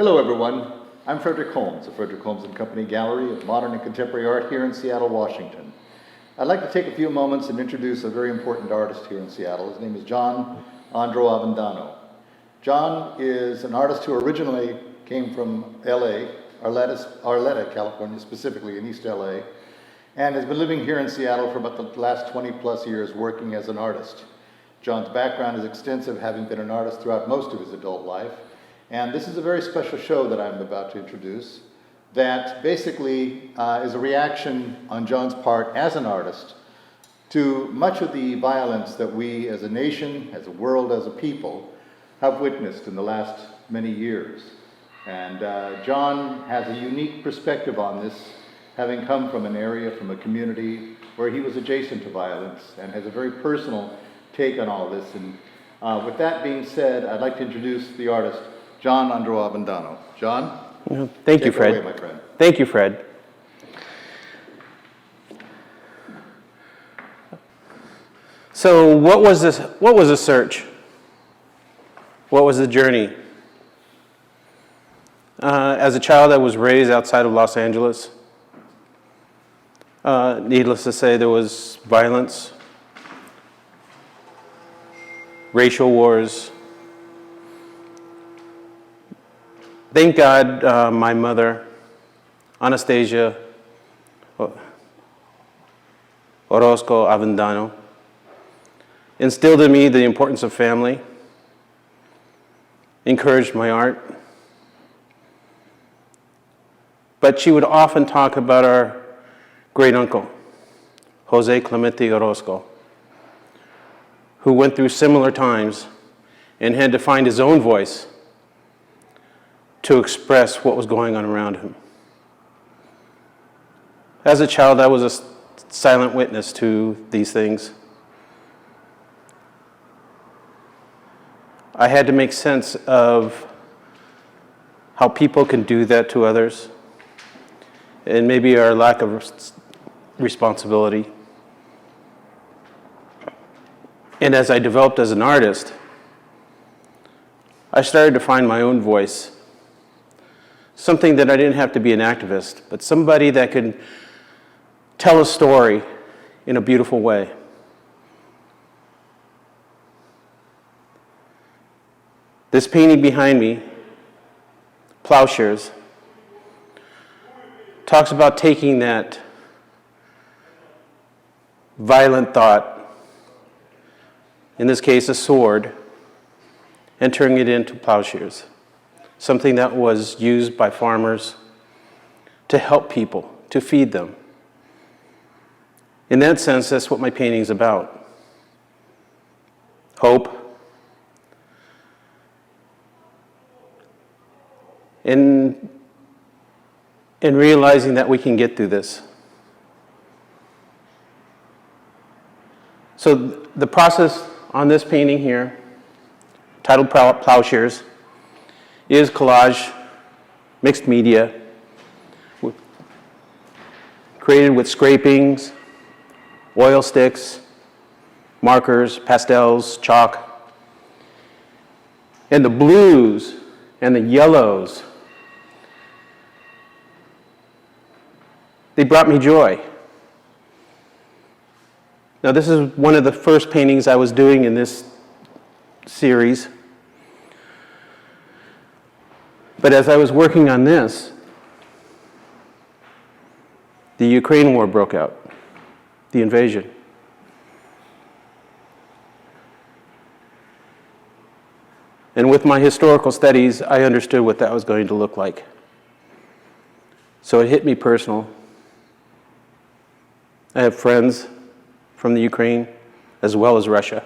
Hello everyone, I'm Frederick Holmes of Frederick Holmes & Company Gallery of Modern and Contemporary Art here in Seattle, Washington. I'd like to take a few moments and introduce a very important artist here in Seattle. His name is John Andro Avendano. John is an artist who originally came from LA, Arleta, California, specifically in East LA, and has been living here in Seattle for about the last 20 plus years working as an artist. John's background is extensive, having been an artist throughout most of his adult life. And this is a very special show that I'm about to introduce that basically is a reaction on John's part as an artist to much of the violence that we as a nation, as a world, as a people have witnessed in the last many years. And John has a unique perspective on this, having come from an area, from a community where he was adjacent to violence and has a very personal take on all this. And with that being said, I'd like to introduce the artist, John Andro Avendano. John? Thank you, Fred. Take it away, my friend. Thank you, Fred. So what was this? What was the search? What was the journey? As a child, I was raised outside of Los Angeles. Needless to say, there was violence, racial wars. Thank God my mother, Anastasia Orozco Avendano, instilled in me the importance of family, encouraged my art. But she would often talk about our great uncle, Jose Clemente Orozco, who went through similar times and had to find his own voice to express what was going on around him. As a child, I was a silent witness to these things. I had to make sense of how people can do that to others, and maybe our lack of responsibility. And as I developed as an artist, I started to find my own voice. Something that I didn't have to be an activist, but somebody that could tell a story in a beautiful way. This painting behind me, Plowshares, talks about taking that violent thought, in this case a sword, and turning it into plowshares. Something that was used by farmers to help people, to feed them. In that sense, that's what my painting is about. Hope. And realizing that we can get through this. So the process on this painting here, titled Plowshares, is collage, mixed media, created with scrapings, oil sticks, markers, pastels, chalk. And the blues and the yellows, they brought me joy. Now this is one of the first paintings I was doing in this series. But as I was working on this, the Ukraine war broke out, the invasion. And with my historical studies, I understood what that was going to look like. So it hit me personal. I have friends from the Ukraine as well as Russia.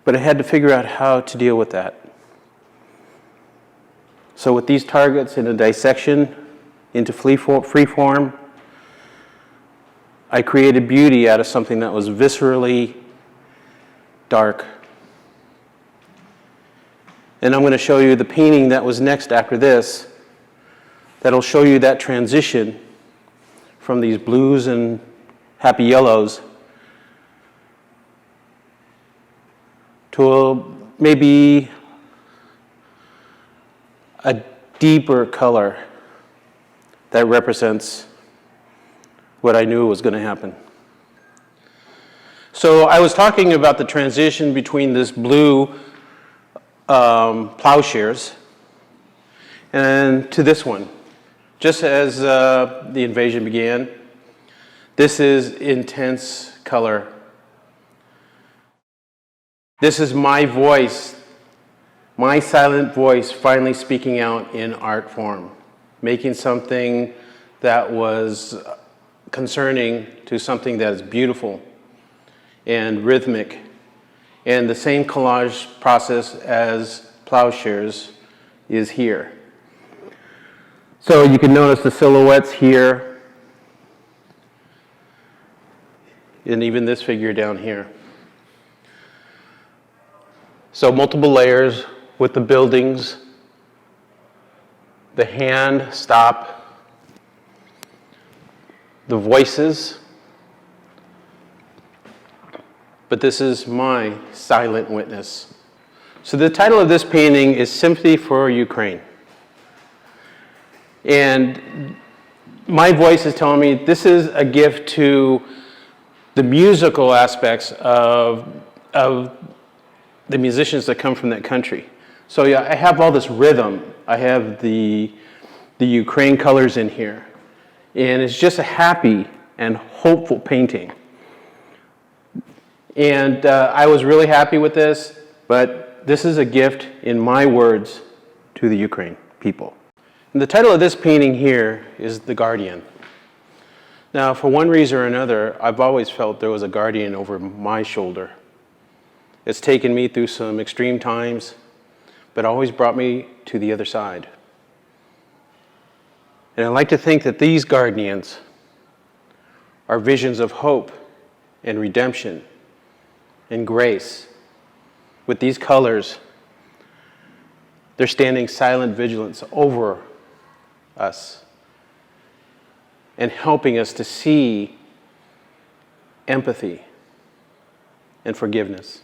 But I had to figure out how to deal with that. So with these targets in a dissection into free form, I created beauty out of something that was viscerally dark. And I'm going to show you the painting that was next after this that'll show you that transition from these blues and happy yellows to maybe a deeper color that represents what I knew was going to happen. So I was talking about the transition between this blue plowshares and to this one. Just as the invasion began, this is intense color. This is my voice, my silent voice finally speaking out in art form, making something that was concerning to something that is beautiful and rhythmic, and the same collage process as plowshares is here. So you can notice the silhouettes here, and even this figure down here. So multiple layers with the buildings, the hand stop, the voices, but this is my silent witness. So the title of this painting is Sympathy for Ukraine. And my voice is telling me this is a gift to the musical aspects of the musicians that come from that country. So yeah, I have all this rhythm. I have the Ukraine colors in here. And it's just a happy and hopeful painting. And I was really happy with this, but this is a gift in my words to the Ukraine people. And the title of this painting here is The Guardian. Now, for one reason or another, I've always felt there was a guardian over my shoulder. It's taken me through some extreme times, but always brought me to the other side. And I like to think that these guardians are visions of hope and redemption and grace. With these colors, they're standing silent vigilance over us and helping us to see empathy and forgiveness.